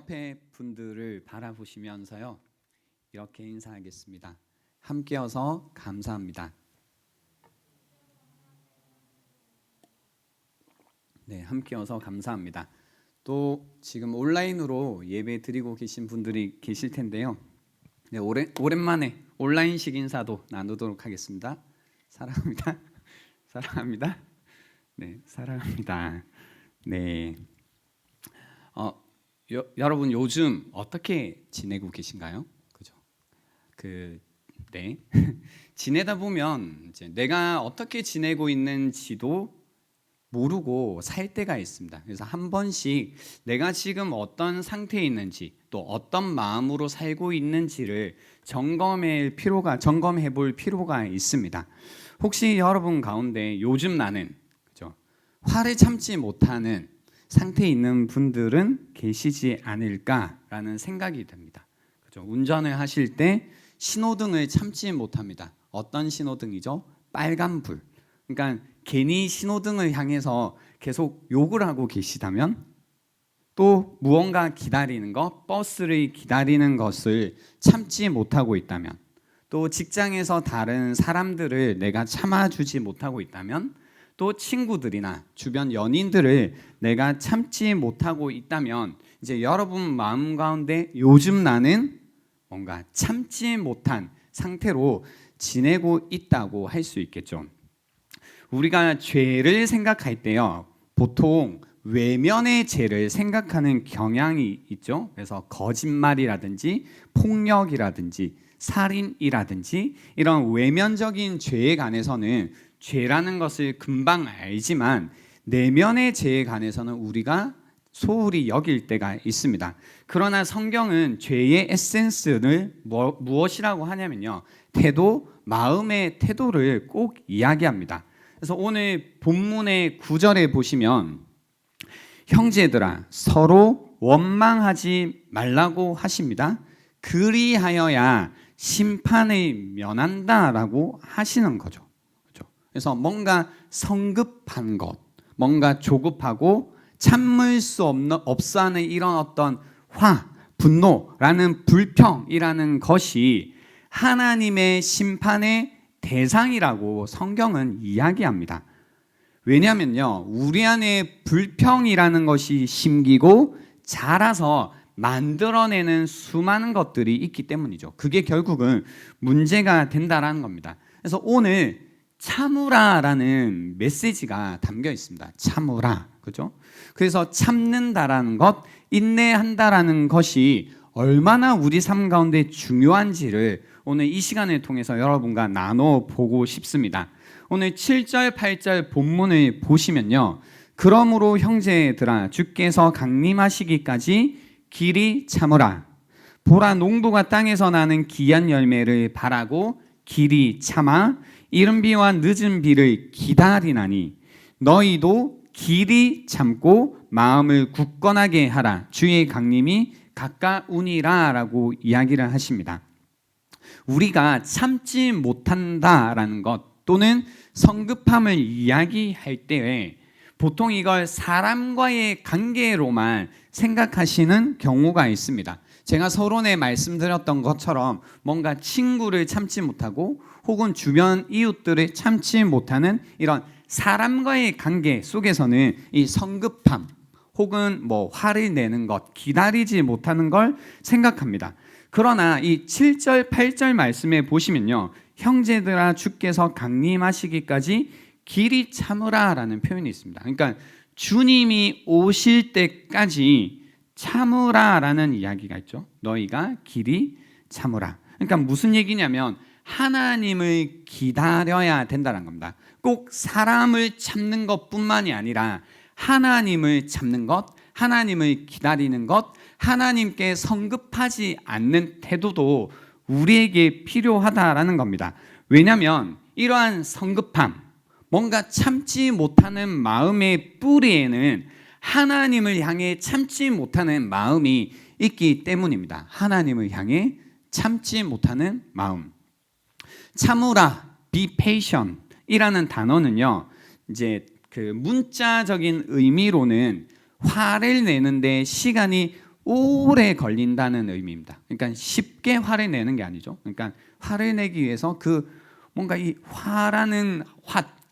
옆에 분들을 바라보시면서요, 이렇게 인사하겠습니다. 함께여서 감사합니다. 네, 함께여서 감사합니다. 또 지금 온라인으로 예배 드리고 계신 분들이 계실 텐데요. 네, 오랜만에 온라인식 인사도 나누도록 하겠습니다. 사랑합니다. 사랑합니다. 네, 사랑합니다. 네. 여러분 요즘 어떻게 지내고 계신가요? 그죠? 네. 지내다 보면 이제 내가 어떻게 지내고 있는지도 모르고 살 때가 있습니다. 그래서 한 번씩 내가 지금 어떤 상태에 있는지 또 어떤 마음으로 살고 있는지를 점검해 볼 필요가 있습니다. 혹시 여러분 가운데 요즘 나는 그죠? 화를 참지 못하는 상태에 있는 분들은 계시지 않을까라는 생각이 듭니다. 그죠? 운전을 하실 때 신호등을 참지 못합니다. 어떤 신호등이죠? 빨간불. 그러니까 괜히 신호등을 향해서 계속 욕을 하고 계시다면, 또 무언가 기다리는 것, 버스를 기다리는 것을 참지 못하고 있다면, 또 직장에서 다른 사람들을 내가 참아주지 못하고 있다면, 또 친구들이나 주변 연인들을 내가 참지 못하고 있다면, 이제 여러분 마음 가운데 요즘 나는 뭔가 참지 못한 상태로 지내고 있다고 할 수 있겠죠. 우리가 죄를 생각할 때요, 보통 외면의 죄를 생각하는 경향이 있죠. 그래서 거짓말이라든지 폭력이라든지 살인이라든지 이런 외면적인 죄에 관해서는 죄라는 것을 금방 알지만, 내면의 죄에 관해서는 우리가 소홀히 여길 때가 있습니다. 그러나 성경은 죄의 에센스를 무엇이라고 하냐면요, 태도, 마음의 태도를 꼭 이야기합니다. 그래서 오늘 본문의 9절에 보시면, 형제들아 서로 원망하지 말라고 하십니다. 그리하여야 심판을 면한다라고 하시는 거죠. 그래서 뭔가 성급한 것, 뭔가 조급하고 참을 수 없어 하는 이런 어떤 분노라는 불평이라는 것이 하나님의 심판의 대상이라고 성경은 이야기합니다. 왜냐하면요, 우리 안에 불평이라는 것이 심기고 자라서 만들어내는 수많은 것들이 있기 때문이죠. 그게 결국은 문제가 된다라는 겁니다. 그래서 오늘 참으라라는 메시지가 담겨 있습니다. 참으라, 그죠? 그래서 참는다라는 것, 인내한다라는 것이 얼마나 우리 삶 가운데 중요한지를 오늘 이 시간을 통해서 여러분과 나눠보고 싶습니다. 오늘 7절, 8절 본문을 보시면요, 그러므로 형제들아 주께서 강림하시기까지 길이 참으라. 보라, 농부가 땅에서 나는 귀한 열매를 바라고 길이 참아 이른 비와 늦은 비를 기다리나니 너희도 길이 참고 마음을 굳건하게 하라. 주의 강림이 가까우니라 라고 이야기를 하십니다. 우리가 참지 못한다라는 것 또는 성급함을 이야기할 때 보통 이걸 사람과의 관계로만 생각하시는 경우가 있습니다. 제가 서론에 말씀드렸던 것처럼 뭔가 친구를 참지 못하고 혹은 주변 이웃들을 참지 못하는 이런 사람과의 관계 속에서는 이 성급함 혹은 화를 내는 것, 기다리지 못하는 걸 생각합니다. 그러나 이 7절, 8절 말씀에 보시면요, 형제들아 주께서 강림하시기까지 길이 참으라 라는 표현이 있습니다. 그러니까 주님이 오실 때까지 참으라 라는 이야기가 있죠. 너희가 길이 참으라. 그러니까 무슨 얘기냐면 하나님을 기다려야 된다는 겁니다. 꼭 사람을 참는 것뿐만이 아니라 하나님을 참는 것, 하나님을 기다리는 것, 하나님께 성급하지 않는 태도도 우리에게 필요하다라는 겁니다. 왜냐하면 이러한 성급함, 뭔가 참지 못하는 마음의 뿌리에는 하나님을 향해 참지 못하는 마음이 있기 때문입니다. 하나님을 향해 참지 못하는 마음. 참으라, be patient 이라는 단어는요, 이제 그 문자적인 의미로는 화를 내는데 시간이 오래 걸린다는 의미입니다. 그러니까 쉽게 화를 내는 게 아니죠. 그러니까 화를 내기 위해서 그 뭔가 이 화라는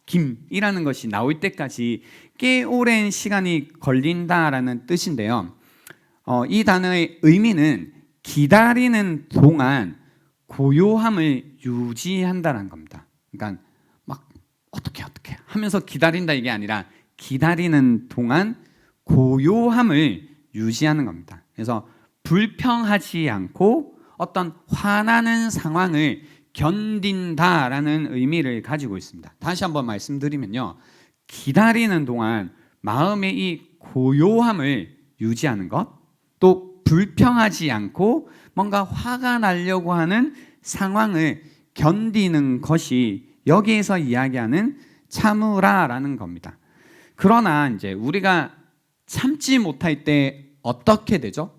홧김이라는 것이 나올 때까지 꽤 오랜 시간이 걸린다라는 뜻인데요. 이 단어의 의미는 기다리는 동안 고요함을 유지한다는 겁니다. 그러니까 막 어떻게 하면서 기다린다 이게 아니라 기다리는 동안 고요함을 유지하는 겁니다. 그래서 불평하지 않고 어떤 화나는 상황을 견딘다라는 의미를 가지고 있습니다. 다시 한번 말씀드리면요. 기다리는 동안 마음의 이 고요함을 유지하는 것, 또 불평하지 않고 뭔가 화가 나려고 하는 상황을 견디는 것이 여기에서 이야기하는 참으라라는 겁니다. 그러나 이제 우리가 참지 못할 때 어떻게 되죠?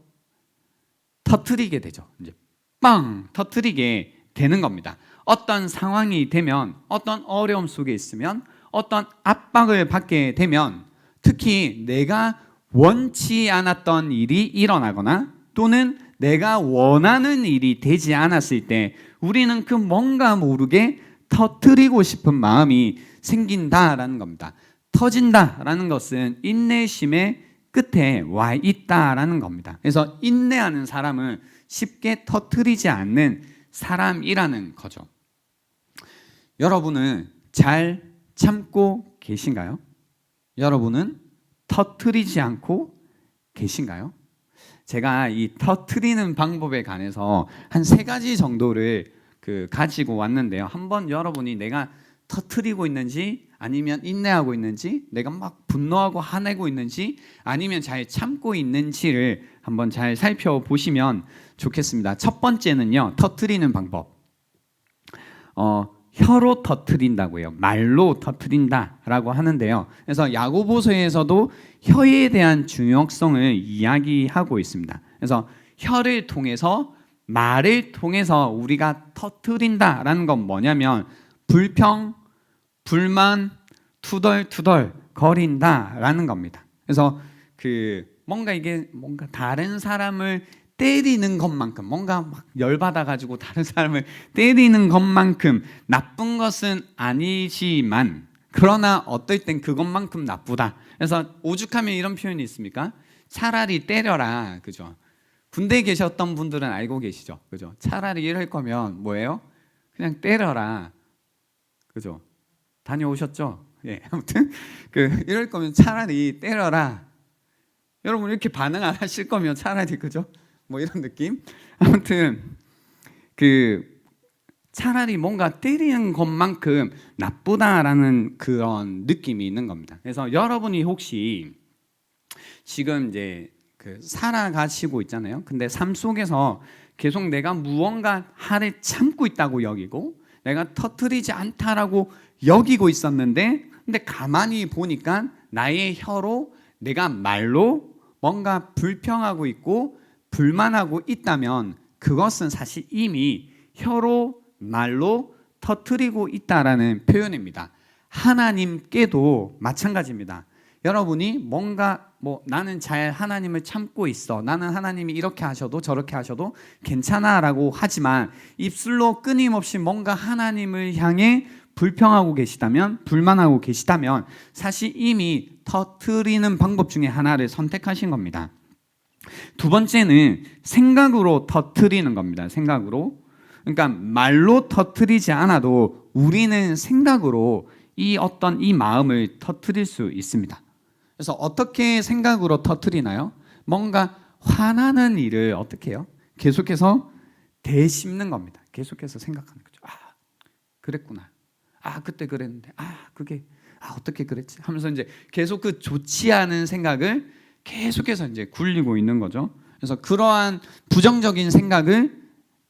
터뜨리게 되죠. 이제 빵 터뜨리게 되는 겁니다. 어떤 상황이 되면, 어떤 어려움 속에 있으면, 어떤 압박을 받게 되면, 특히 내가 원치 않았던 일이 일어나거나 또는 내가 원하는 일이 되지 않았을 때 우리는 그 뭔가 모르게 터뜨리고 싶은 마음이 생긴다라는 겁니다. 터진다라는 것은 인내심의 끝에 와 있다라는 겁니다. 그래서 인내하는 사람은 쉽게 터뜨리지 않는 사람이라는 거죠. 여러분은 잘 참고 계신가요? 여러분은 터뜨리지 않고 계신가요? 제가 이 터뜨리는 방법에 관해서 한 3가지 정도를 가지고 왔는데요. 한번 여러분이 내가 터뜨리고 있는지, 아니면 인내하고 있는지, 내가 막 분노하고 화내고 있는지, 아니면 잘 참고 있는지를 한번 잘 살펴보시면 좋겠습니다. 첫 번째는요, 터뜨리는 방법. 혀로 터뜨린다고요. 말로 터뜨린다라고 하는데요. 그래서 야고보서에서도 혀에 대한 중요성을 이야기하고 있습니다. 그래서 혀를 통해서, 말을 통해서 우리가 터뜨린다라는 건 뭐냐면 불평, 불만, 투덜투덜 거린다라는 겁니다. 그래서 뭔가 다른 사람을 때리는 것만큼, 뭔가 막 열받아 가지고 다른 사람을 때리는 것만큼 나쁜 것은 아니지만, 그러나 어떨 땐 그것만큼 나쁘다. 그래서 오죽하면 이런 표현이 있습니까? 차라리 때려라. 그죠? 군대에 계셨던 분들은 알고 계시죠? 그죠? 차라리 이럴 거면 뭐예요? 그냥 때려라. 그죠? 다녀오셨죠? 예, 아무튼 이럴 거면 차라리 때려라. 여러분 이렇게 반응 안 하실 거면 차라리, 그죠? 뭐 이런 느낌. 아무튼 차라리 뭔가 때리는 것만큼 나쁘다라는 그런 느낌이 있는 겁니다. 그래서 여러분이 혹시 지금 이제 살아가시고 있잖아요. 근데 삶 속에서 계속 내가 무언가 화를 참고 있다고 여기고 내가 터뜨리지 않다라고 여기고 있었는데, 근데 가만히 보니까 나의 혀로, 내가 말로 뭔가 불평하고 있고 불만하고 있다면 그것은 사실 이미 혀로, 말로 터뜨리고 있다라는 표현입니다. 하나님께도 마찬가지입니다. 여러분이 뭔가 나는 잘 하나님을 참고 있어, 나는 하나님이 이렇게 하셔도 저렇게 하셔도 괜찮아 라고 하지만 입술로 끊임없이 뭔가 하나님을 향해 불평하고 계시다면, 불만하고 계시다면 사실 이미 터뜨리는 방법 중에 하나를 선택하신 겁니다. 두 번째는 생각으로 터뜨리는 겁니다. 생각으로. 그러니까 말로 터뜨리지 않아도 우리는 생각으로 이 마음을 터뜨릴 수 있습니다. 그래서 어떻게 생각으로 터뜨리나요? 뭔가 화나는 일을 어떻게 해요? 계속해서 되씹는 겁니다. 계속해서 생각하는 거죠. 그랬구나. 그때 그랬는데, 그게 어떻게 그랬지? 하면서 이제 계속 좋지 않은 생각을 계속해서 이제 굴리고 있는 거죠. 그래서 그러한 부정적인 생각을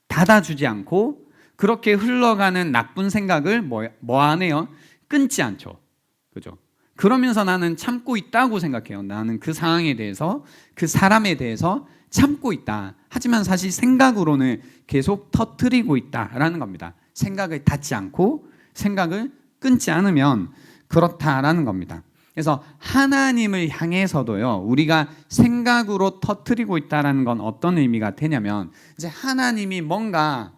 닫아주지 않고 그렇게 흘러가는 나쁜 생각을 뭐 안 해요? 끊지 않죠. 그죠? 그러면서 나는 참고 있다고 생각해요. 나는 그 상황에 대해서, 그 사람에 대해서 참고 있다. 하지만 사실 생각으로는 계속 터뜨리고 있다라는 겁니다. 생각을 닫지 않고 생각을 끊지 않으면 그렇다라는 겁니다. 그래서 하나님을 향해서도요, 우리가 생각으로 터뜨리고 있다는 건 어떤 의미가 되냐면, 이제 하나님이 뭔가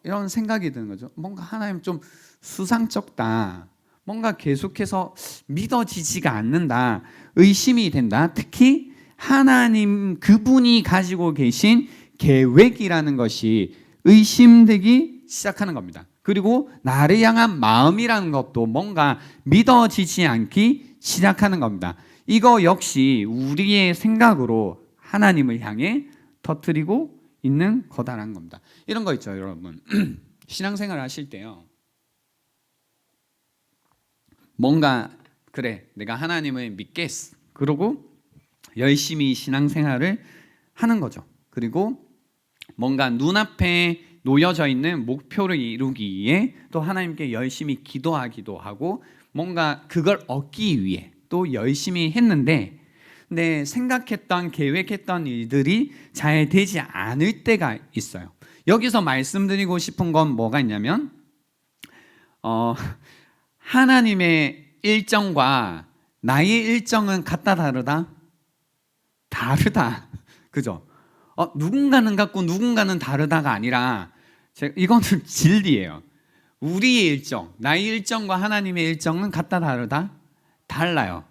이런 생각이 드는 거죠. 뭔가 하나님 좀 수상쩍다, 뭔가 계속해서 믿어지지가 않는다, 의심이 된다. 특히 하나님 그분이 가지고 계신 계획이라는 것이 의심되기 시작하는 겁니다. 그리고 나를 향한 마음이라는 것도 뭔가 믿어지지 않기 시작하는 겁니다. 이거 역시 우리의 생각으로 하나님을 향해 터뜨리고 있는 거다라는 겁니다. 이런 거 있죠, 여러분. 신앙생활 하실 때요, 뭔가 그래, 내가 하나님을 믿겠어, 그러고 열심히 신앙생활을 하는 거죠. 그리고 뭔가 눈앞에 놓여져 있는 목표를 이루기 위해 또 하나님께 열심히 기도하기도 하고, 뭔가 그걸 얻기 위해 또 열심히 했는데, 근데 생각했던 계획했던 일들이 잘 되지 않을 때가 있어요. 여기서 말씀드리고 싶은 건 뭐가 있냐면, 하나님의 일정과 나의 일정은 같다 다르다? 다르다. 그죠? 누군가는 같고 누군가는 다르다가 아니라, 이거는 진리예요. 우리의 일정, 나의 일정과 하나님의 일정은 같다 다르다? 달라요.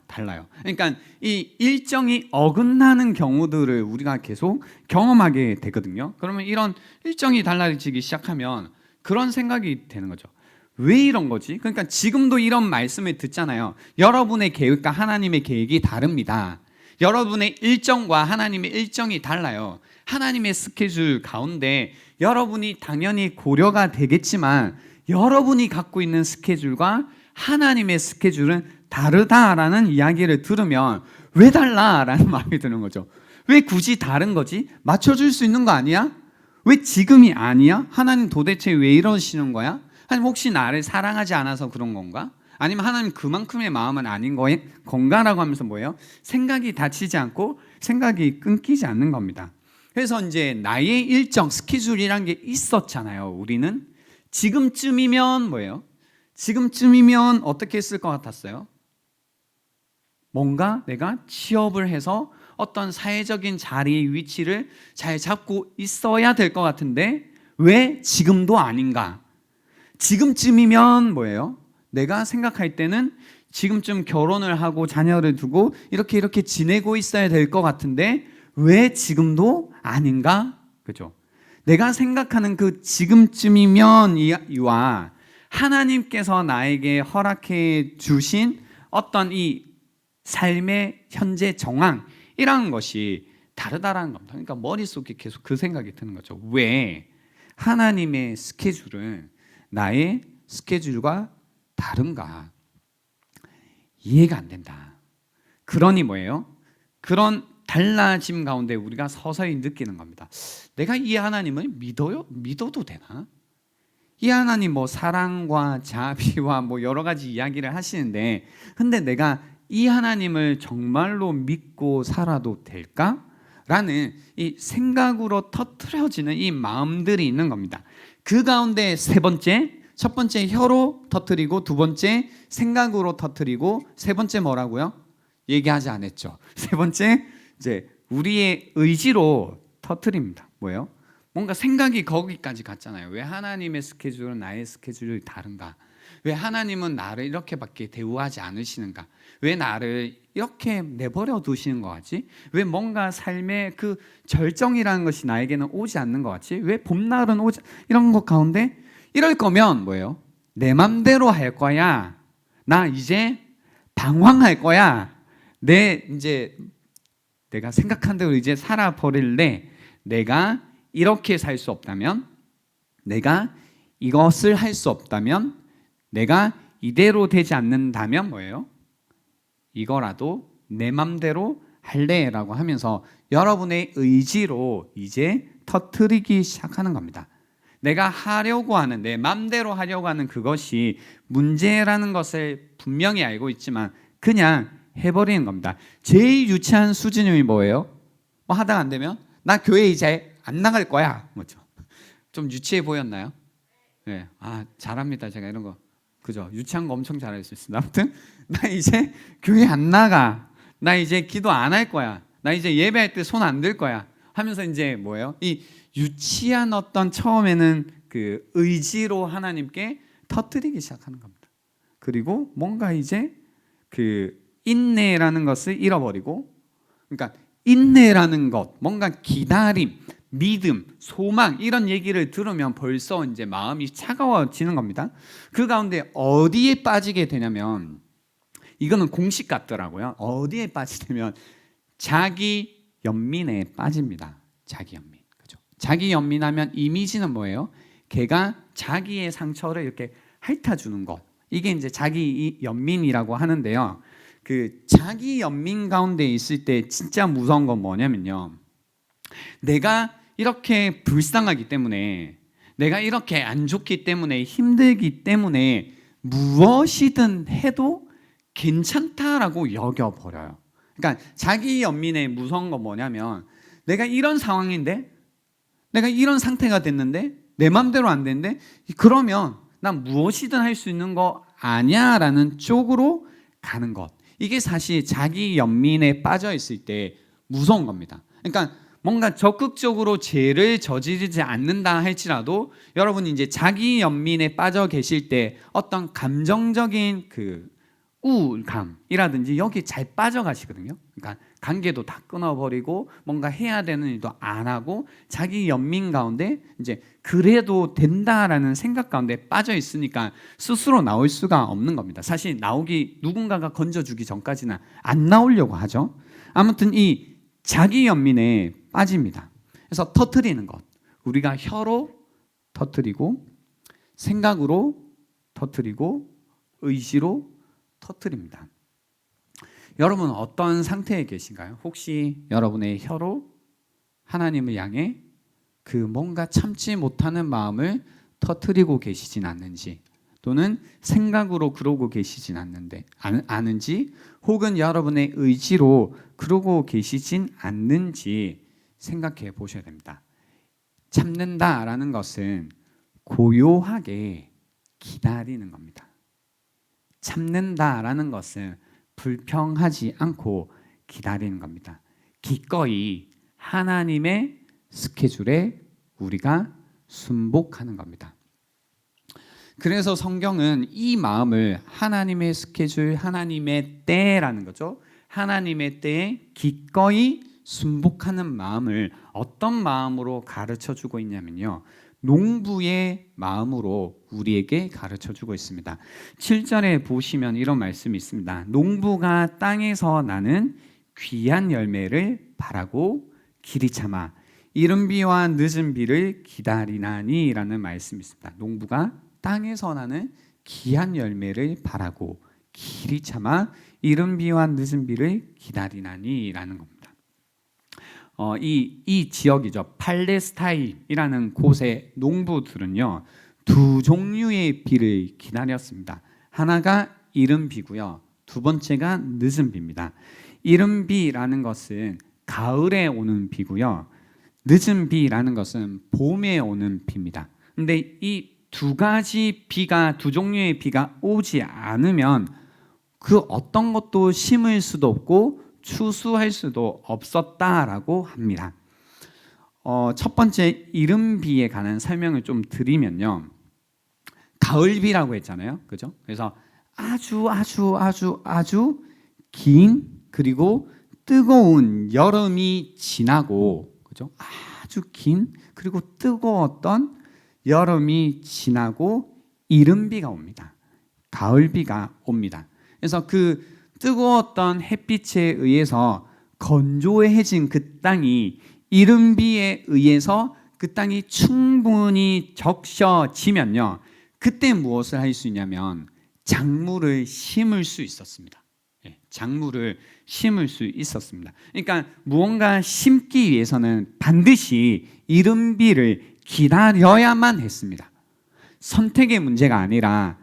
그러니까 이 일정이 어긋나는 경우들을 우리가 계속 경험하게 되거든요. 그러면 이런 일정이 달라지기 시작하면 그런 생각이 되는 거죠. 왜 이런 거지? 그러니까 지금도 이런 말씀을 듣잖아요. 여러분의 계획과 하나님의 계획이 다릅니다. 여러분의 일정과 하나님의 일정이 달라요. 하나님의 스케줄 가운데 여러분이 당연히 고려가 되겠지만, 여러분이 갖고 있는 스케줄과 하나님의 스케줄은 다르다라는 이야기를 들으면 왜 달라? 라는 마음이 드는 거죠. 왜 굳이 다른 거지? 맞춰줄 수 있는 거 아니야? 왜 지금이 아니야? 하나님 도대체 왜 이러시는 거야? 하나님 혹시 나를 사랑하지 않아서 그런 건가? 아니면 하나님 그만큼의 마음은 아닌 건가라고 하면서 뭐예요? 생각이 닫히지 않고 생각이 끊기지 않는 겁니다. 그래서 이제 나의 일정, 스케줄이란 게 있었잖아요. 우리는 지금쯤이면 뭐예요? 지금쯤이면 어떻게 했을 것 같았어요? 뭔가 내가 취업을 해서 어떤 사회적인 자리, 위치를 잘 잡고 있어야 될 것 같은데 왜 지금도 아닌가? 지금쯤이면 뭐예요? 내가 생각할 때는 지금쯤 결혼을 하고 자녀를 두고 이렇게 지내고 있어야 될 것 같은데 왜 지금도 아닌가? 그죠? 내가 생각하는 그 지금쯤이면 이와 하나님께서 나에게 허락해 주신 어떤 이 삶의 현재 정황이라는 것이 다르다라는 겁니다. 그러니까 머릿속에 계속 그 생각이 드는 거죠. 왜 하나님의 스케줄은 나의 스케줄과 다른가? 이해가 안 된다. 그러니 뭐예요? 그런 달라짐 가운데 우리가 서서히 느끼는 겁니다. 내가 이 하나님을 믿어도 되나? 이 하나님 뭐 사랑과 자비와 뭐 여러 가지 이야기를 하시는데, 근데 내가 이 하나님을 정말로 믿고 살아도 될까? 라는 이 생각으로 터트려지는 이 마음들이 있는 겁니다. 그 가운데 첫 번째 혀로 터트리고, 두 번째 생각으로 터트리고, 세 번째 뭐라고요? 얘기하지 않았죠. 세 번째 이제 우리의 의지로 터트립니다. 뭐예요? 뭔가 생각이 거기까지 갔잖아요. 왜 하나님의 스케줄은 나의 스케줄이 다른가? 왜 하나님은 나를 이렇게밖에 대우하지 않으시는가? 왜 나를 이렇게 내버려 두시는 것 같지? 왜 뭔가 삶의 그 절정이라는 것이 나에게는 오지 않는 것 같지? 왜 봄날은 오지, 이런 것 가운데 이럴 거면 뭐예요? 내 맘대로 할 거야. 나 이제 방황할 거야. 내가 생각한 대로 이제 살아버릴래. 내가 이렇게 살 수 없다면, 내가 이것을 할 수 없다면, 내가 이대로 되지 않는다면 뭐예요? 이거라도 내 맘대로 할래라고 하면서 여러분의 의지로 이제 터뜨리기 시작하는 겁니다. 내가 하려고 하는, 내 맘대로 하려고 하는 그것이 문제라는 것을 분명히 알고 있지만 그냥 해버리는 겁니다. 제일 유치한 수준이 뭐예요? 뭐 하다가 안 되면 나 교회 이제 안 나갈 거야. 뭐죠? 좀 유치해 보였나요? 네. 잘합니다. 제가 이런 거 그죠? 유치한 거 엄청 잘할 수 있습니다. 아무튼 나 이제 교회 안 나가. 나 이제 기도 안 할 거야. 나 이제 예배할 때 손 안 들 거야. 하면서 이제 뭐예요? 이 유치한 어떤 처음에는 그 의지로 하나님께 터뜨리기 시작하는 겁니다. 그리고 뭔가 이제 그 인내라는 것을 잃어버리고, 그러니까 인내라는 것, 뭔가 기다림, 믿음, 소망 이런 얘기를 들으면 벌써 이제 마음이 차가워지는 겁니다. 그 가운데 어디에 빠지게 되냐면, 이거는 공식 같더라고요. 어디에 빠지냐면 자기 연민에 빠집니다. 자기 연민. 그죠? 자기 연민하면 이미지는 뭐예요? 걔가 자기의 상처를 이렇게 핥아주는 것. 이게 이제 자기 연민이라고 하는데요. 그 자기 연민 가운데 있을 때 진짜 무서운 건 뭐냐면요. 내가 이렇게 불쌍하기 때문에, 내가 이렇게 안 좋기 때문에, 힘들기 때문에 무엇이든 해도 괜찮다라고 여겨버려요. 그러니까 자기 연민의 무서운 건 뭐냐면, 내가 이런 상황인데, 내가 이런 상태가 됐는데 내 맘대로 안 되는데, 그러면 난 무엇이든 할 수 있는 거 아니야 라는 쪽으로 가는 것. 이게 사실 자기 연민에 빠져 있을 때 무서운 겁니다. 그러니까 뭔가 적극적으로 죄를 저지르지 않는다 할지라도 여러분이 이제 자기 연민에 빠져 계실 때 어떤 감정적인 그 우울감이라든지 여기 잘 빠져가시거든요. 그러니까 관계도 다 끊어버리고 뭔가 해야 되는 일도 안 하고 자기 연민 가운데 이제 그래도 된다라는 생각 가운데 빠져 있으니까 스스로 나올 수가 없는 겁니다. 사실 나오기, 누군가가 건져주기 전까지는 안 나오려고 하죠. 아무튼 이 자기 연민에 빠집니다. 그래서 터뜨리는 것, 우리가 혀로 터뜨리고 생각으로 터뜨리고 의지로 터뜨립니다. 여러분 어떤 상태에 계신가요? 혹시 여러분의 혀로 하나님을 향해 그 뭔가 참지 못하는 마음을 터뜨리고 계시진 않는지, 또는 생각으로 그러고 계시진 않은지, 혹은 여러분의 의지로 그러고 계시진 않는지 생각해 보셔야 됩니다. 참는다라는 것은 고요하게 기다리는 겁니다. 참는다라는 것은 불평하지 않고 기다리는 겁니다. 기꺼이 하나님의 스케줄에 우리가 순복하는 겁니다. 그래서 성경은 이 마음을 하나님의 스케줄, 하나님의 때라는 거죠. 하나님의 때에 기꺼이 순복하는 마음을 어떤 마음으로 가르쳐주고 있냐면요, 농부의 마음으로 우리에게 가르쳐주고 있습니다. 7절에 보시면 이런 말씀이 있습니다. 농부가 땅에서 나는 귀한 열매를 바라고 길이 참아 이른 비와 늦은 비를 기다리나니 라는 말씀이 있습니다. 농부가 땅에서 나는 귀한 열매를 바라고 길이 참아 이른 비와 늦은 비를 기다리나니 라는 겁니다. 이 지역이죠. 팔레스타인이라는 곳의 농부들은요, 두 종류의 비를 기다렸습니다. 하나가 이른 비고요, 두 번째가 늦은 비입니다. 이른 비라는 것은 가을에 오는 비고요, 늦은 비라는 것은 봄에 오는 비입니다. 근데 이 두 가지 비가, 두 종류의 비가 오지 않으면 그 어떤 것도 심을 수도 없고 추수할 수도 없었다라고 합니다. 첫 번째 이른 비에 관한 설명을 좀 드리면요, 가을비라고 했잖아요, 그죠? 그래서 아주 긴, 그리고 뜨거운 여름이 지나고, 그죠? 아주 긴 그리고 뜨거웠던 여름이 지나고 이른 비가 옵니다. 가을비가 옵니다. 그래서 그 뜨거웠던 햇빛에 의해서 건조해진 그 땅이 이른 비에 의해서 그 땅이 충분히 적셔지면요, 그때 무엇을 할 수 있냐면 작물을 심을 수 있었습니다. 작물을 심을 수 있었습니다. 그러니까 무언가 심기 위해서는 반드시 이른 비를 기다려야만 했습니다. 선택의 문제가 아니라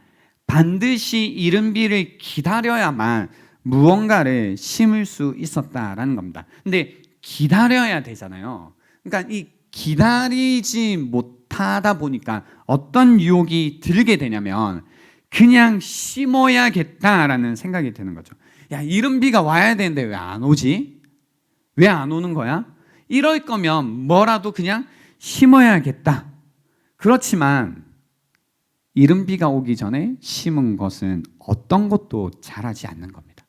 반드시 이른 비를 기다려야만 무언가를 심을 수 있었다라는 겁니다. 근데 기다려야 되잖아요. 그러니까 이 기다리지 못하다 보니까 어떤 유혹이 들게 되냐면, 그냥 심어야겠다라는 생각이 드는 거죠. 야, 이른 비가 와야 되는데 왜 안 오지? 왜 안 오는 거야? 이럴 거면 뭐라도 그냥 심어야겠다. 그렇지만 이른 비가 오기 전에 심은 것은 어떤 것도 자라지 않는 겁니다.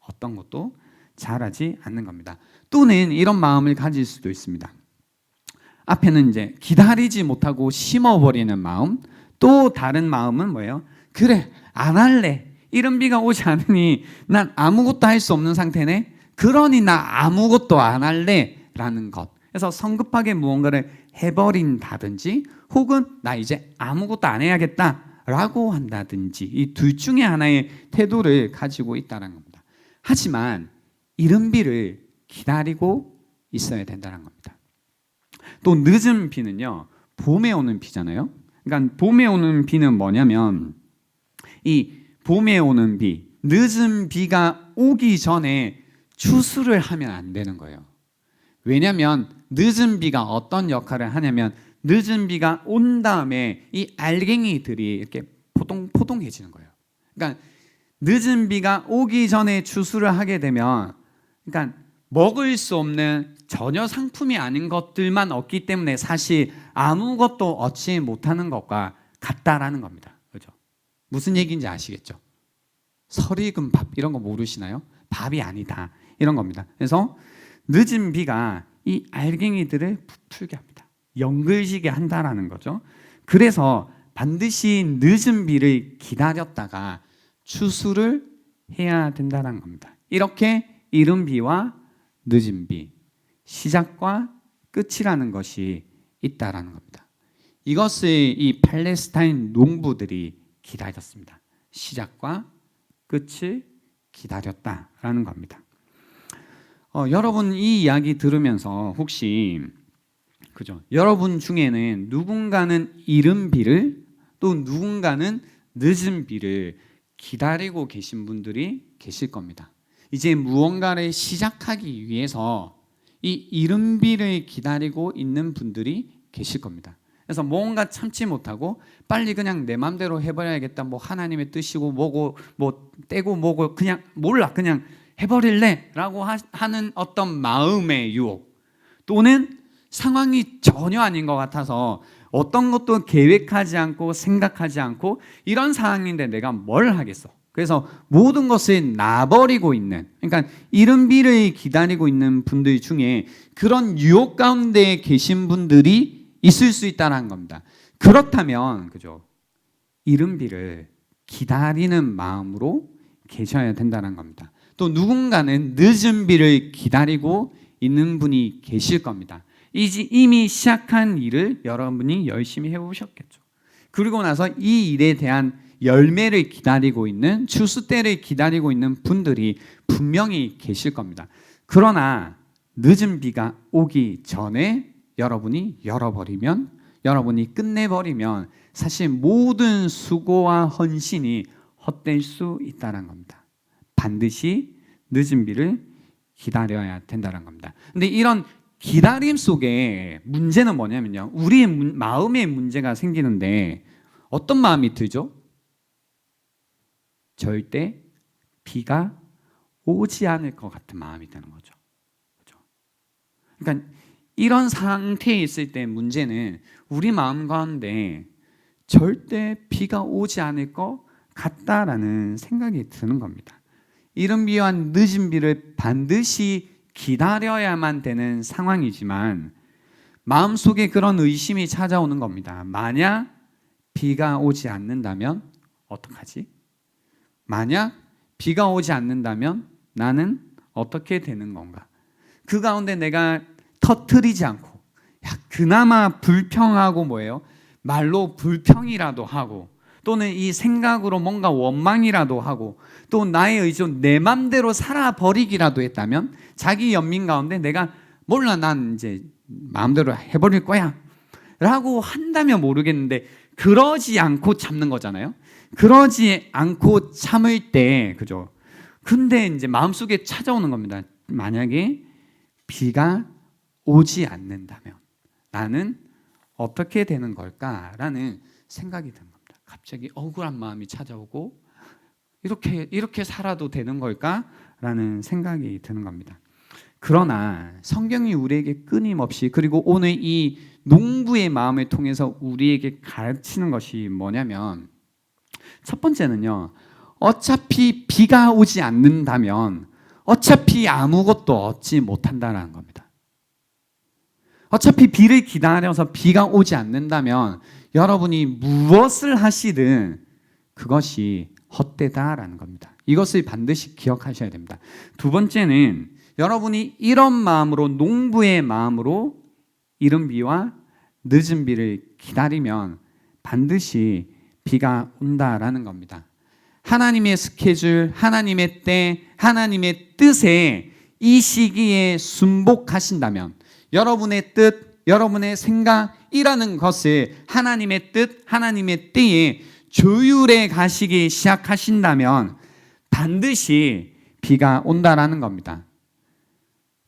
어떤 것도 자라지 않는 겁니다. 또는 이런 마음을 가질 수도 있습니다. 앞에는 이제 기다리지 못하고 심어버리는 마음, 또 다른 마음은 뭐예요? 그래, 안 할래. 이른 비가 오지 않으니 난 아무것도 할 수 없는 상태네. 그러니 나 아무것도 안 할래 라는 것. 그래서 성급하게 무언가를 해버린다든지 혹은 나 이제 아무것도 안 해야겠다 라고 한다든지 이 둘 중에 하나의 태도를 가지고 있다는 겁니다. 하지만 이른 비를 기다리고 있어야 된다는 겁니다. 또 늦은 비는요, 봄에 오는 비잖아요. 그러니까 봄에 오는 비는 뭐냐면 이 봄에 오는 비, 늦은 비가 오기 전에 추수를 하면 안 되는 거예요. 왜냐하면 늦은 비가 어떤 역할을 하냐면 늦은 비가 온 다음에 이 알갱이들이 이렇게 포동포동해지는 거예요. 그러니까 늦은 비가 오기 전에 추수를 하게 되면 그러니까 먹을 수 없는 전혀 상품이 아닌 것들만 얻기 때문에 사실 아무것도 얻지 못하는 것과 같다라는 겁니다. 그렇죠? 무슨 얘기인지 아시겠죠? 설익은 밥 이런 거 모르시나요? 밥이 아니다 이런 겁니다. 그래서 늦은 비가 이 알갱이들을 부풀게 합니다. 연글지게 한다라는 거죠. 그래서 반드시 늦은 비를 기다렸다가 추수를 해야 된다는 겁니다. 이렇게 이른 비와 늦은 비, 시작과 끝이라는 것이 있다라는 겁니다. 이것을 이 팔레스타인 농부들이 기다렸습니다. 시작과 끝을 기다렸다라는 겁니다. 여러분 이 이야기 들으면서 혹시 그죠? 여러분 중에는 누군가는 이른 비를 또 누군가는 늦은 비를 기다리고 계신 분들이 계실 겁니다. 이제 무언가를 시작하기 위해서 이 이른 비를 기다리고 있는 분들이 계실 겁니다. 그래서 뭔가 참지 못하고 빨리 그냥 내 마음대로 해버려야겠다. 뭐 하나님의 뜻이고 뭐고 뭐 때고 뭐고 그냥 몰라 그냥 해버릴래라고 하는 어떤 마음의 유혹 또는 상황이 전혀 아닌 것 같아서 어떤 것도 계획하지 않고 생각하지 않고 이런 상황인데 내가 뭘 하겠어. 그래서 모든 것을 놔버리고 있는 그러니까 이른 비를 기다리고 있는 분들 중에 그런 유혹 가운데 계신 분들이 있을 수 있다는 겁니다. 그렇다면 그죠? 이른 비를 기다리는 마음으로 계셔야 된다는 겁니다. 또 누군가는 늦은 비를 기다리고 있는 분이 계실 겁니다. 이미 시작한 일을 여러분이 열심히 해오셨겠죠. 그리고 나서 이 일에 대한 열매를 기다리고 있는 추수 때를 기다리고 있는 분들이 분명히 계실 겁니다. 그러나 늦은 비가 오기 전에 여러분이 열어버리면 여러분이 끝내버리면 사실 모든 수고와 헌신이 헛될 수 있다는 겁니다. 반드시 늦은 비를 기다려야 된다는 겁니다. 근데 이런 기다림 속에 문제는 뭐냐면요. 우리의 마음에 문제가 생기는데 어떤 마음이 들죠? 절대 비가 오지 않을 것 같은 마음이 드는 거죠. 그렇죠? 그러니까 이런 상태에 있을 때 문제는 우리 마음 가운데 절대 비가 오지 않을 것 같다라는 생각이 드는 겁니다. 이른 비와 늦은 비를 반드시 기다려야만 되는 상황이지만 마음속에 그런 의심이 찾아오는 겁니다. 만약 비가 오지 않는다면 어떡하지? 만약 비가 오지 않는다면 나는 어떻게 되는 건가? 그 가운데 내가 터뜨리지 않고 그나마 불평하고 뭐예요? 말로 불평이라도 하고 또는 이 생각으로 뭔가 원망이라도 하고 또 나의 의지로 내 맘대로 살아버리기라도 했다면 자기 연민 가운데 내가 몰라 난 이제 마음대로 해버릴 거야 라고 한다면 모르겠는데 그러지 않고 참는 거잖아요. 그러지 않고 참을 때 그죠? 근데 이제 마음속에 찾아오는 겁니다. 만약에 비가 오지 않는다면 나는 어떻게 되는 걸까라는 생각이 듭니다. 갑자기 억울한 마음이 찾아오고 이렇게 살아도 되는 걸까라는 생각이 드는 겁니다. 그러나 성경이 우리에게 끊임없이, 그리고 오늘 이 농부의 마음을 통해서 우리에게 가르치는 것이 뭐냐면, 첫 번째는요, 어차피 비가 오지 않는다면 어차피 아무것도 얻지 못한다는 겁니다. 어차피 비를 기다려서 비가 오지 않는다면 여러분이 무엇을 하시든 그것이 헛되다라는 겁니다. 이것을 반드시 기억하셔야 됩니다. 두 번째는 여러분이 이런 마음으로, 농부의 마음으로 이른 비와 늦은 비를 기다리면 반드시 비가 온다라는 겁니다. 하나님의 스케줄, 하나님의 때, 하나님의 뜻에 이 시기에 순복하신다면, 여러분의 뜻, 여러분의 생각이라는 것을 하나님의 뜻, 하나님의 때에 조율해 가시기 시작하신다면 반드시 비가 온다라는 겁니다.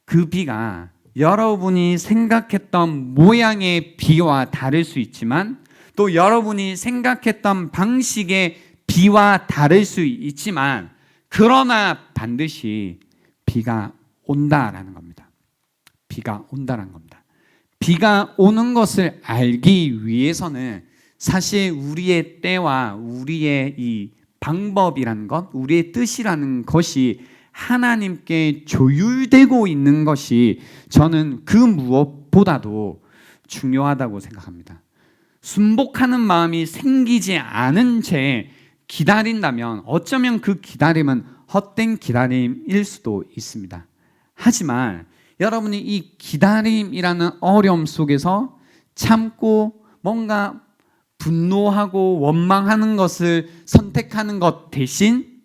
그 비가 여러분이 생각했던 모양의 비와 다를 수 있지만, 또 여러분이 생각했던 방식의 비와 다를 수 있지만, 그러나 반드시 비가 온다라는 겁니다. 비가 온다라는 겁니다. 비가 오는 것을 알기 위해서는 사실 우리의 때와 우리의 이 방법이라는 것, 우리의 뜻이라는 것이 하나님께 조율되고 있는 것이 저는 그 무엇보다도 중요하다고 생각합니다. 순복하는 마음이 생기지 않은 채 기다린다면 어쩌면 그 기다림은 헛된 기다림일 수도 있습니다. 하지만 여러분이 이 기다림이라는 어려움 속에서 참고 뭔가 분노하고 원망하는 것을 선택하는 것 대신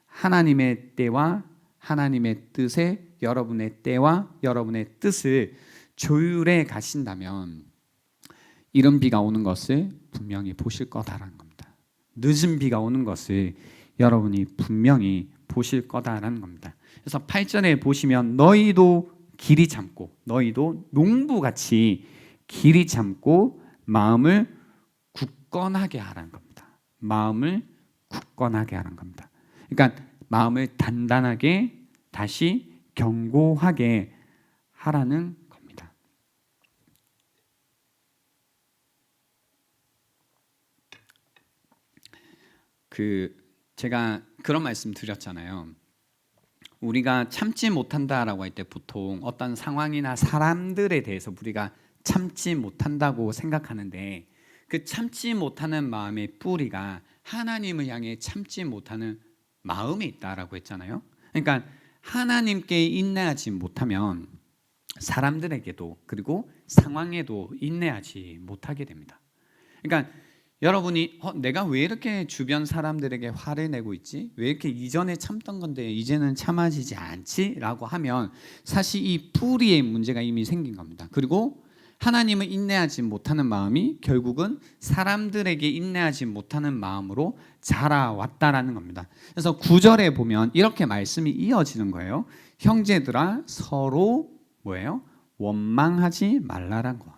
하나님의 때와 하나님의 뜻에 여러분의 때와 여러분의 뜻을 조율해 가신다면 이른 비가 오는 것을 분명히 보실 거다라는 겁니다. 늦은 비가 오는 것을 여러분이 분명히 보실 거다라는 겁니다. 그래서 8절에 보시면 너희도 길이 참고, 너희도 농부같이 길이 참고 마음을 굳건하게 하라는 겁니다. 마음을 굳건하게 하라는 겁니다. 그러니까 마음을 단단하게, 다시 견고하게 하라는 겁니다. 제가 그런 말씀 드렸잖아요. 우리가 참지 못한다라고 할 때 보통 어떤 상황이나 사람들에 대해서 우리가 참지 못한다고 생각하는데, 그 참지 못하는 마음의 뿌리가 하나님을 향해 참지 못하는 마음에 있다라고 했잖아요. 그러니까 하나님께 인내하지 못하면 사람들에게도, 그리고 상황에도 인내하지 못하게 됩니다. 그러니까 여러분이 내가 왜 이렇게 주변 사람들에게 화를 내고 있지? 왜 이렇게 이전에 참던 건데 이제는 참아지지 않지? 라고 하면 사실 이 뿌리의 문제가 이미 생긴 겁니다. 그리고 하나님을 인내하지 못하는 마음이 결국은 사람들에게 인내하지 못하는 마음으로 자라왔다라는 겁니다. 그래서 9절에 보면 이렇게 말씀이 이어지는 거예요. 형제들아 서로 뭐예요? 원망하지 말라라는 겁니다.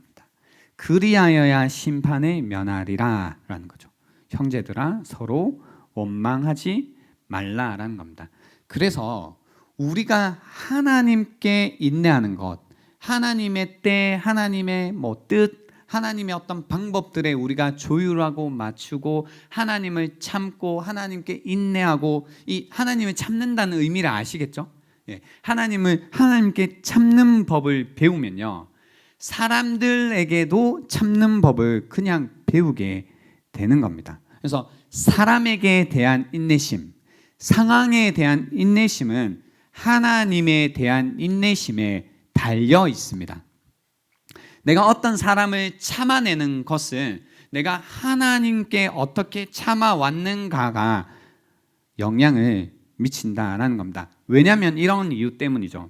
그리하여야 심판에 면하리라 라는 거죠. 형제들아 서로 원망하지 말라라는 겁니다. 그래서 우리가 하나님께 인내하는 것, 하나님의 때, 하나님의 뜻, 하나님의 어떤 방법들에 우리가 조율하고 맞추고 하나님을 참고 하나님께 인내하고, 이 하나님을 참는다는 의미를 아시겠죠? 예, 하나님께 참는 법을 배우면요, 사람들에게도 참는 법을 그냥 배우게 되는 겁니다. 그래서 사람에게 대한 인내심, 상황에 대한 인내심은 하나님에 대한 인내심에 달려 있습니다. 내가 어떤 사람을 참아내는 것은 내가 하나님께 어떻게 참아왔는가가 영향을 미친다라는 겁니다. 왜냐하면 이런 이유 때문이죠.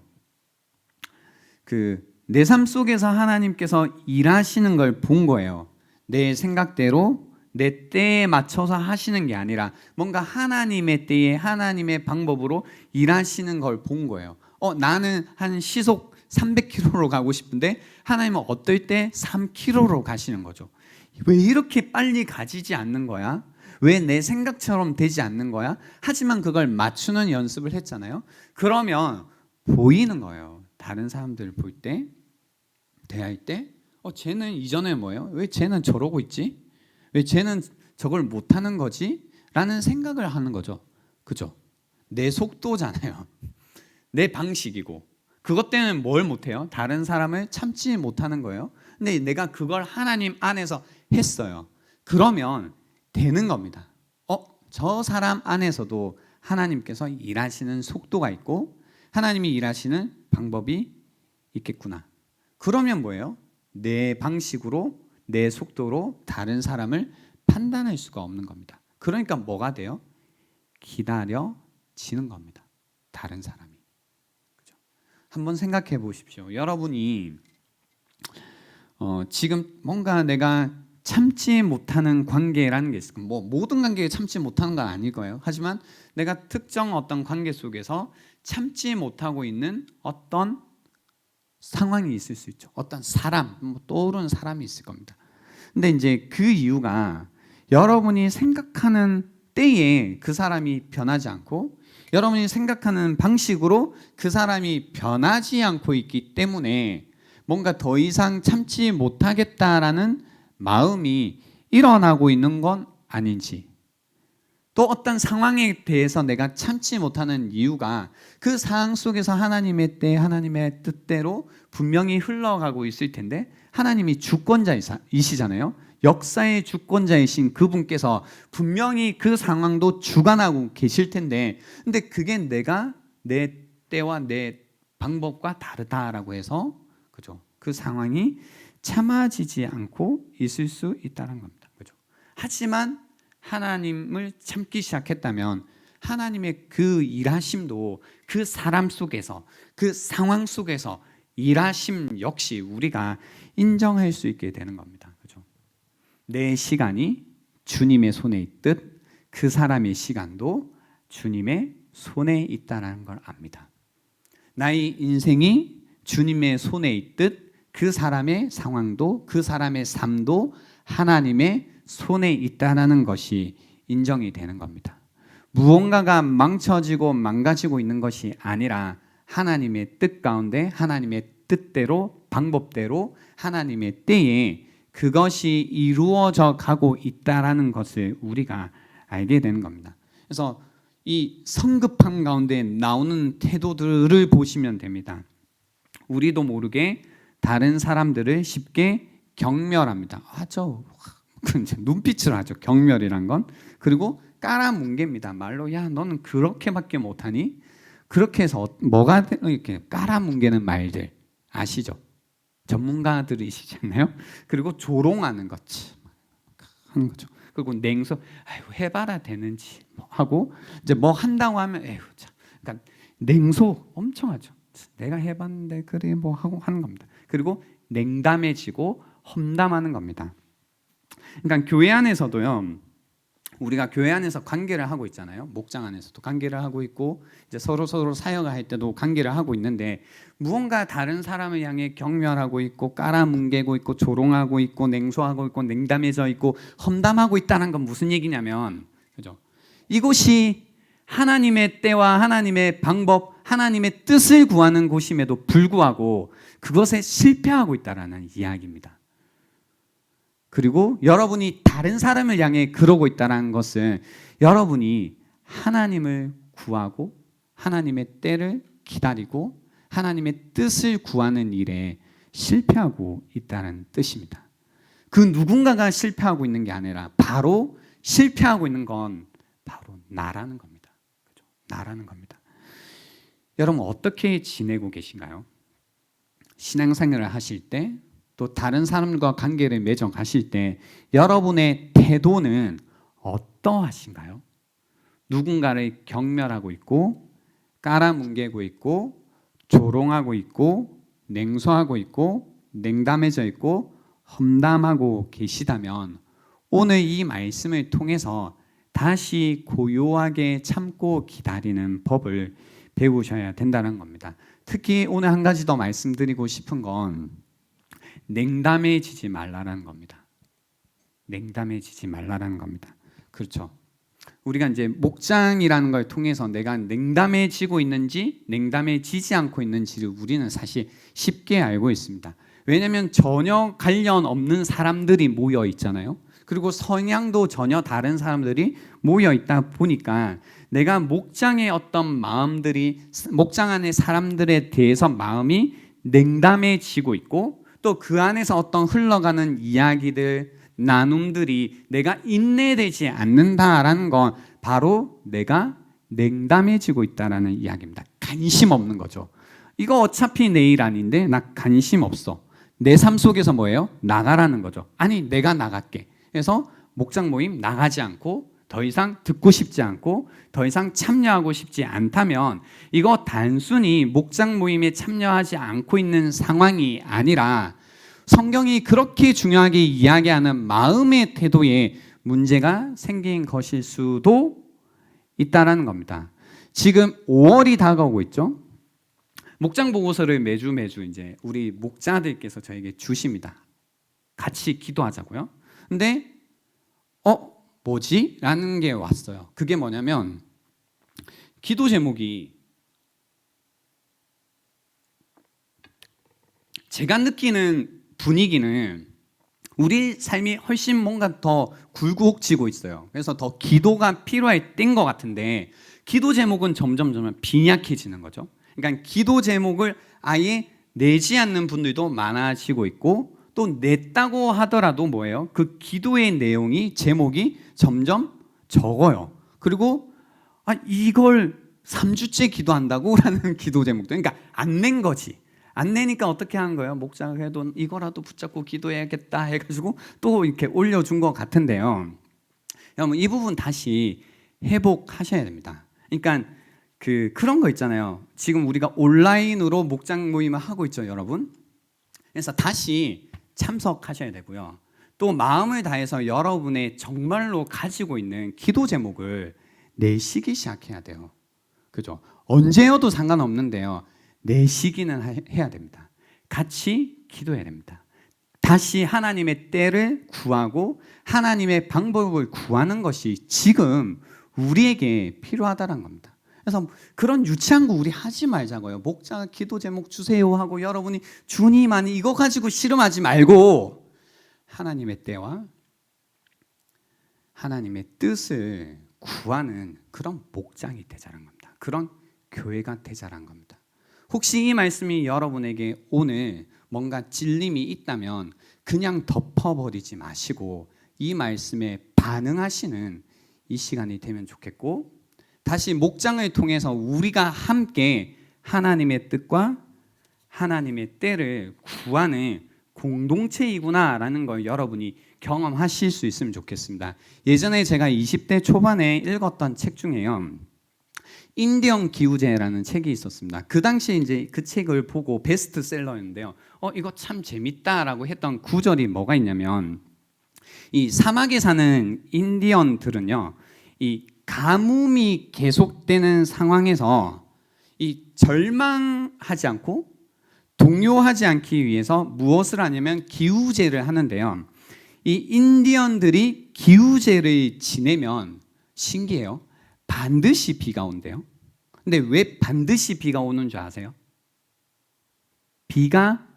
내 삶 속에서 하나님께서 일하시는 걸 본 거예요. 내 생각대로 내 때에 맞춰서 하시는 게 아니라 뭔가 하나님의 때에 하나님의 방법으로 일하시는 걸 본 거예요. 나는 한 시속 300km로 가고 싶은데 하나님은 어떨 때 3km로 가시는 거죠. 왜 이렇게 빨리 가지지 않는 거야? 왜 내 생각처럼 되지 않는 거야? 하지만 그걸 맞추는 연습을 했잖아요. 그러면 보이는 거예요. 다른 사람들 볼 때, 대할 때, 쟤는 이전에 뭐예요? 왜 쟤는 저러고 있지? 왜 쟤는 저걸 못하는 거지? 라는 생각을 하는 거죠. 그죠? 내 속도잖아요. 내 방식이고. 그것 때문에 뭘 못해요? 다른 사람을 참지 못하는 거예요. 근데 내가 그걸 하나님 안에서 했어요. 그러면 되는 겁니다. 저 사람 안에서도 하나님께서 일하시는 속도가 있고 하나님이 일하시는 방법이 있겠구나. 그러면 뭐예요? 내 방식으로 내 속도로 다른 사람을 판단할 수가 없는 겁니다. 그러니까 뭐가 돼요? 기다려지는 겁니다. 다른 사람이. 그죠? 한번 생각해 보십시오. 여러분이 지금 뭔가 내가 참지 못하는 관계라는 게 있을까? 뭐 모든 관계에 참지 못하는 건 아닐 거예요. 하지만 내가 특정 어떤 관계 속에서 참지 못하고 있는 어떤 상황이 있을 수 있죠. 어떤 사람, 떠오르는 사람이 있을 겁니다. 근데 이제 그 이유가 여러분이 생각하는 때에 그 사람이 변하지 않고 여러분이 생각하는 방식으로 그 사람이 변하지 않고 있기 때문에 뭔가 더 이상 참지 못하겠다라는 마음이 일어나고 있는 건 아닌지, 또 어떤 상황에 대해서 내가 참지 못하는 이유가 그 상황 속에서 하나님의 때, 하나님의 뜻대로 분명히 흘러가고 있을 텐데 하나님이 주권자이시잖아요. 역사의 주권자이신 그분께서 분명히 그 상황도 주관하고 계실 텐데, 근데 그게 내가 내 때와 내 방법과 다르다라고 해서, 그죠? 그 상황이 참아지지 않고 있을 수 있다는 겁니다. 그죠? 하지만 하나님을 참기 시작했다면 하나님의 그 일하심도 그 사람 속에서, 그 상황 속에서 일하심 역시 우리가 인정할 수 있게 되는 겁니다. 그죠? 내 시간이 주님의 손에 있듯 그 사람의 시간도 주님의 손에 있다는 걸 압니다. 나의 인생이 주님의 손에 있듯 그 사람의 상황도, 그 사람의 삶도 하나님의 손에 있다는 것이 인정이 되는 겁니다. 무언가가 망쳐지고 망가지고 있는 것이 아니라 하나님의 뜻 가운데 하나님의 뜻대로, 방법대로, 하나님의 때에 그것이 이루어져 가고 있다는 것을 우리가 알게 되는 겁니다. 그래서 이 성급함 가운데 나오는 태도들을 보시면 됩니다. 우리도 모르게 다른 사람들을 쉽게 경멸합니다. 눈빛을 하죠. 경멸이란 건. 그리고 깔아뭉갭니다. 말로 야 너는 그렇게밖에 못하니? 그렇게 해서 뭐가 이렇게 깔아뭉개는 말들 아시죠? 전문가들이시잖아요. 그리고 조롱하는 것 하는 거죠. 그리고 냉소, 해봐라 되는지 하고 이제 뭐 한다고 하면 그러니까 냉소 엄청 하죠. 내가 해봤는데 그래 뭐 하고 하는 겁니다. 그리고 냉담해지고 험담하는 겁니다. 그러니까 교회 안에서도요, 우리가 교회 안에서 관계를 하고 있잖아요. 목장 안에서도 관계를 하고 있고 이제 서로 사역을 할 때도 관계를 하고 있는데 무언가 다른 사람을 향해 경멸하고 있고 깔아뭉개고 있고 조롱하고 있고 냉소하고 있고 냉담해져 있고 험담하고 있다는 건 무슨 얘기냐면, 그죠? 이곳이 하나님의 때와 하나님의 방법, 하나님의 뜻을 구하는 곳임에도 불구하고 그것에 실패하고 있다는 이야기입니다. 그리고 여러분이 다른 사람을 향해 그러고 있다는 것은 여러분이 하나님을 구하고 하나님의 때를 기다리고 하나님의 뜻을 구하는 일에 실패하고 있다는 뜻입니다. 그 누군가가 실패하고 있는 게 아니라 바로 실패하고 있는 건 바로 나라는 겁니다. 그죠? 나라는 겁니다. 여러분 어떻게 지내고 계신가요? 신앙생활을 하실 때, 또 다른 사람과 관계를 맺어가실 때 여러분의 태도는 어떠하신가요? 누군가를 경멸하고 있고 깔아뭉개고 있고 조롱하고 있고 냉소하고 있고 냉담해져 있고 험담하고 계시다면 오늘 이 말씀을 통해서 다시 고요하게 참고 기다리는 법을 배우셔야 된다는 겁니다. 특히 오늘 한 가지 더 말씀드리고 싶은 건 냉담해지지 말라는 겁니다. 냉담해지지 말라라는 겁니다. 그렇죠. 우리가 이제 목장이라는 걸 통해서 내가 냉담해지고 있는지 냉담해지지 않고 있는지를 우리는 사실 쉽게 알고 있습니다. 왜냐하면 전혀 관련 없는 사람들이 모여 있잖아요. 그리고 성향도 전혀 다른 사람들이 모여 있다 보니까 내가 목장의 어떤 마음들이 목장 안의 사람들에 대해서 마음이 냉담해지고 있고 또 그 안에서 어떤 흘러가는 이야기들 나눔들이 내가 인내되지 않는다라는 건 바로 내가 냉담해지고 있다라는 이야기입니다. 관심 없는 거죠. 이거 어차피 내 일 아닌데 나 관심 없어. 내 삶 속에서 뭐예요? 나가라는 거죠. 아니 내가 나갈게. 그래서 목장 모임 나가지 않고 더 이상 듣고 싶지 않고 더 이상 참여하고 싶지 않다면 이거 단순히 목장 모임에 참여하지 않고 있는 상황이 아니라 성경이 그렇게 중요하게 이야기하는 마음의 태도에 문제가 생긴 것일 수도 있다라는 겁니다. 지금 5월이 다가오고 있죠. 목장 보고서를 매주 이제 우리 목자들께서 저에게 주십니다. 같이 기도하자고요. 근데 뭐지? 라는 게 왔어요. 그게 뭐냐면 기도 제목이 제가 느끼는 분위기는 우리 삶이 훨씬 뭔가 더 굴곡지고 있어요. 그래서 더 기도가 필요할 때인 것 같은데 기도 제목은 점점 빈약해지는 거죠. 그러니까 기도 제목을 아예 내지 않는 분들도 많아지고 있고 또 냈다고 하더라도 뭐예요? 그 기도의 내용이 제목이 점점 적어요. 그리고 이걸 3주째 기도한다고? 라는 기도 제목도 그러니까 안 낸 거지. 안 내니까 어떻게 한 거예요? 목자가 그래도 이거라도 붙잡고 기도해야겠다 해가지고 또 이렇게 올려준 것 같은데요. 여러분 이 부분 다시 회복하셔야 됩니다. 그러니까 그런 거 있잖아요. 지금 우리가 온라인으로 목장 모임을 하고 있죠, 여러분. 그래서 다시 참석하셔야 되고요. 또 마음을 다해서 여러분의 정말로 가지고 있는 기도 제목을 내시기 시작해야 돼요. 그죠? 언제여도 상관없는데요. 내시기는 해야 됩니다. 같이 기도해야 됩니다. 다시 하나님의 때를 구하고 하나님의 방법을 구하는 것이 지금 우리에게 필요하다는 겁니다. 그래서 그런 유치한 거 우리 하지 말자고요. 목자 기도 제목 주세요 하고 여러분이 주님 아니 이거 가지고 씨름하지 말고 하나님의 때와 하나님의 뜻을 구하는 그런 목장이 되자는 겁니다. 그런 교회가 되자는 겁니다. 혹시 이 말씀이 여러분에게 오늘 뭔가 찔림이 있다면 그냥 덮어버리지 마시고 이 말씀에 반응하시는 이 시간이 되면 좋겠고 다시 목장을 통해서 우리가 함께 하나님의 뜻과 하나님의 때를 구하는 공동체이구나라는 걸 여러분이 경험하실 수 있으면 좋겠습니다. 예전에 제가 20대 초반에 읽었던 책 중에요. 인디언 기우제라는 책이 있었습니다. 그 당시에 이제 그 책을 보고 베스트셀러였는데요. 이거 참 재밌다라고 했던 구절이 뭐가 있냐면 이 사막에 사는 인디언들은요. 이 가뭄이 계속되는 상황에서 이 절망하지 않고 동요하지 않기 위해서 무엇을 하냐면 기우제를 하는데요. 이 인디언들이 기우제를 지내면 신기해요. 반드시 비가 온대요. 근데 왜 반드시 비가 오는 줄 아세요? 비가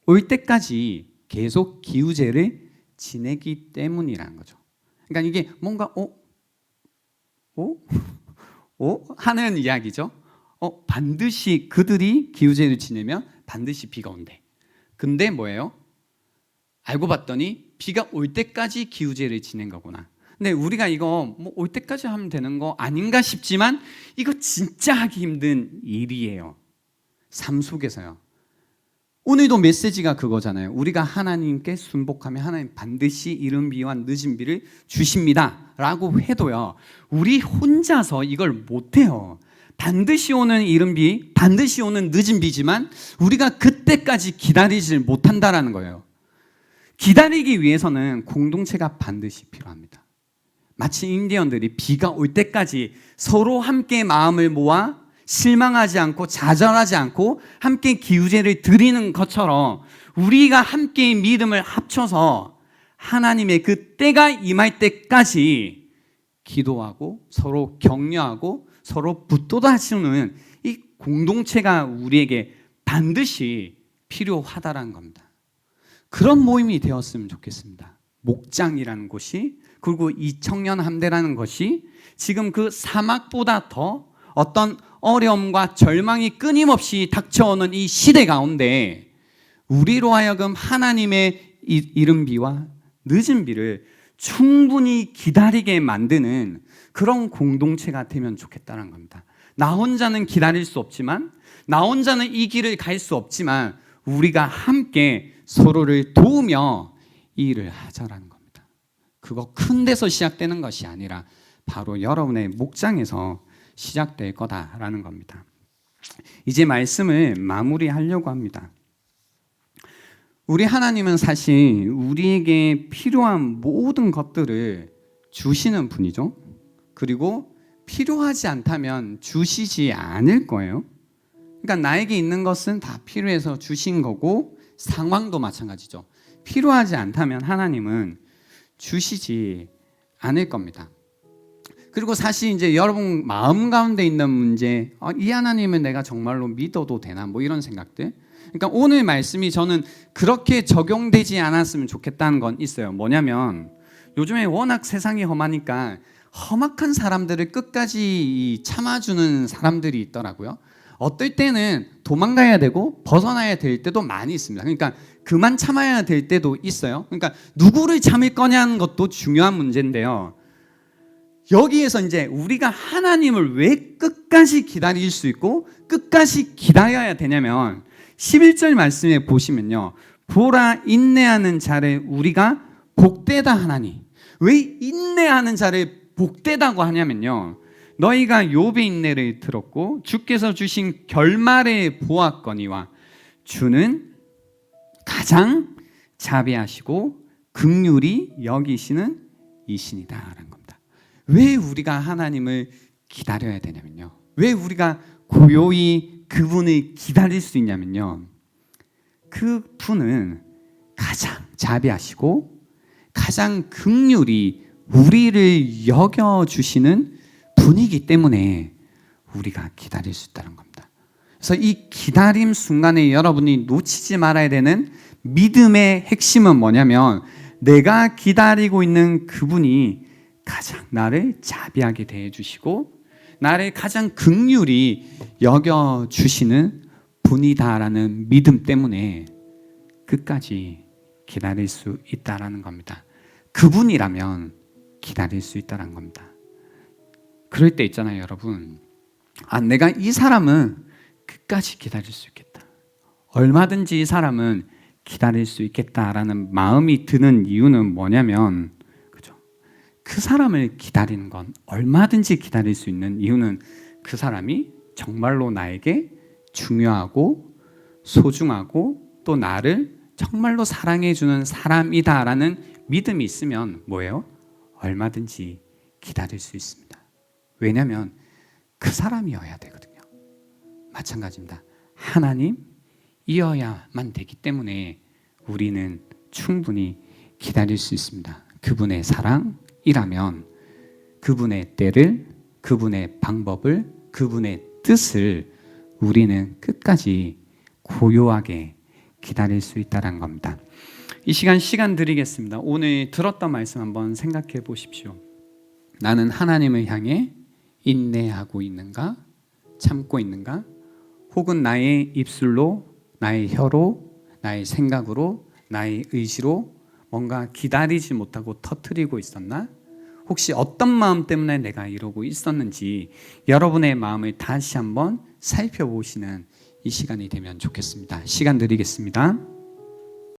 올 때까지 계속 기우제를 지내기 때문이라는 거죠. 그러니까 이게 뭔가 하는 이야기죠. 반드시 그들이 기우제를 지내면 반드시 비가 온대. 근데 뭐예요? 알고 봤더니 비가 올 때까지 기우제를 지낸 거구나. 근데 우리가 이거 올 때까지 하면 되는 거 아닌가 싶지만 이거 진짜 하기 힘든 일이에요. 삶 속에서요. 오늘도 메시지가 그거잖아요. 우리가 하나님께 순복하면 하나님 반드시 이른 비와 늦은 비를 주십니다 라고 해도요 우리 혼자서 이걸 못해요. 반드시 오는 이른 비, 반드시 오는 늦은 비지만 우리가 그때까지 기다리질 못한다라는 거예요. 기다리기 위해서는 공동체가 반드시 필요합니다. 마치 인디언들이 비가 올 때까지 서로 함께 마음을 모아 실망하지 않고 좌절하지 않고 함께 기우제를 드리는 것처럼 우리가 함께 믿음을 합쳐서 하나님의 그 때가 임할 때까지 기도하고 서로 격려하고 서로 붙돋아주는 이 공동체가 우리에게 반드시 필요하다라는 겁니다. 그런 모임이 되었으면 좋겠습니다. 목장이라는 곳이, 그리고 이 청년 함대라는 것이 지금 그 사막보다 더 어떤 어려움과 절망이 끊임없이 닥쳐오는 이 시대 가운데 우리로 하여금 하나님의 이른 비와 늦은 비를 충분히 기다리게 만드는 그런 공동체가 되면 좋겠다는 겁니다. 나 혼자는 기다릴 수 없지만, 나 혼자는 이 길을 갈 수 없지만 우리가 함께 서로를 도우며 이 일을 하자라는 겁니다. 그거 큰 데서 시작되는 것이 아니라 바로 여러분의 목장에서 시작될 거다라는 겁니다. 이제 말씀을 마무리하려고 합니다. 우리 하나님은 사실 우리에게 필요한 모든 것들을 주시는 분이죠. 그리고 필요하지 않다면 주시지 않을 거예요. 그러니까 나에게 있는 것은 다 필요해서 주신 거고, 상황도 마찬가지죠. 필요하지 않다면 하나님은 주시지 않을 겁니다. 그리고 사실 이제 여러분 마음 가운데 있는 문제, 이 하나님은 내가 정말로 믿어도 되나, 뭐 이런 생각들. 그러니까 오늘 말씀이 저는 그렇게 적용되지 않았으면 좋겠다는 건 있어요. 뭐냐면 요즘에 워낙 세상이 험하니까 험악한 사람들을 끝까지 참아주는 사람들이 있더라고요. 어떨 때는 도망가야 되고 벗어나야 될 때도 많이 있습니다. 그러니까 그만 참아야 될 때도 있어요. 그러니까 누구를 참을 거냐는 것도 중요한 문제인데요. 여기에서 이제 우리가 하나님을 왜 끝까지 기다릴 수 있고 끝까지 기다려야 되냐면 11절 말씀에 보시면요, 보라 인내하는 자를 우리가 복되다 하나니. 왜 인내하는 자를 복되다고 하냐면요, 너희가 욥의 인내를 들었고 주께서 주신 결말을 보았거니와 주는 가장 자비하시고 긍휼히 여기시는 이신이다라는 겁니다. 왜 우리가 하나님을 기다려야 되냐면요, 왜 우리가 고요히 그분을 기다릴 수 있냐면요, 그분은 가장 자비하시고 가장 긍휼히 우리를 여겨주시는 분이기 때문에 우리가 기다릴 수 있다는 겁니다. 그래서 이 기다림 순간에 여러분이 놓치지 말아야 되는 믿음의 핵심은 뭐냐면, 내가 기다리고 있는 그분이 가장 나를 자비하게 대해주시고 나를 가장 긍휼히 여겨주시는 분이다라는 믿음 때문에 끝까지 기다릴 수 있다라는 겁니다. 그분이라면 기다릴 수 있다는 겁니다. 그럴 때 있잖아요, 여러분. 내가 이 사람은 끝까지 기다릴 수 있겠다. 얼마든지 이 사람은 기다릴 수 있겠다라는 마음이 드는 이유는 뭐냐면, 그죠? 그 사람을 기다리는 건, 얼마든지 기다릴 수 있는 이유는 그 사람이 정말로 나에게 중요하고 소중하고 또 나를 정말로 사랑해주는 사람이다라는 믿음이 있으면 뭐예요? 얼마든지 기다릴 수 있습니다. 왜냐하면 그 사람이어야 되거든요. 마찬가지입니다. 하나님이어야만 되기 때문에 우리는 충분히 기다릴 수 있습니다. 그분의 사랑이라면 그분의 때를, 그분의 방법을, 그분의 뜻을 우리는 끝까지 고요하게 기다릴 수 있다는 겁니다. 이 시간 드리겠습니다. 오늘 들었던 말씀 한번 생각해 보십시오. 나는 하나님을 향해 인내하고 있는가? 참고 있는가? 혹은 나의 입술로, 나의 혀로, 나의 생각으로, 나의 의지로 뭔가 기다리지 못하고 터뜨리고 있었나? 혹시 어떤 마음 때문에 내가 이러고 있었는지 여러분의 마음을 다시 한번 살펴보시는 이 시간이 되면 좋겠습니다. 시간 드리겠습니다.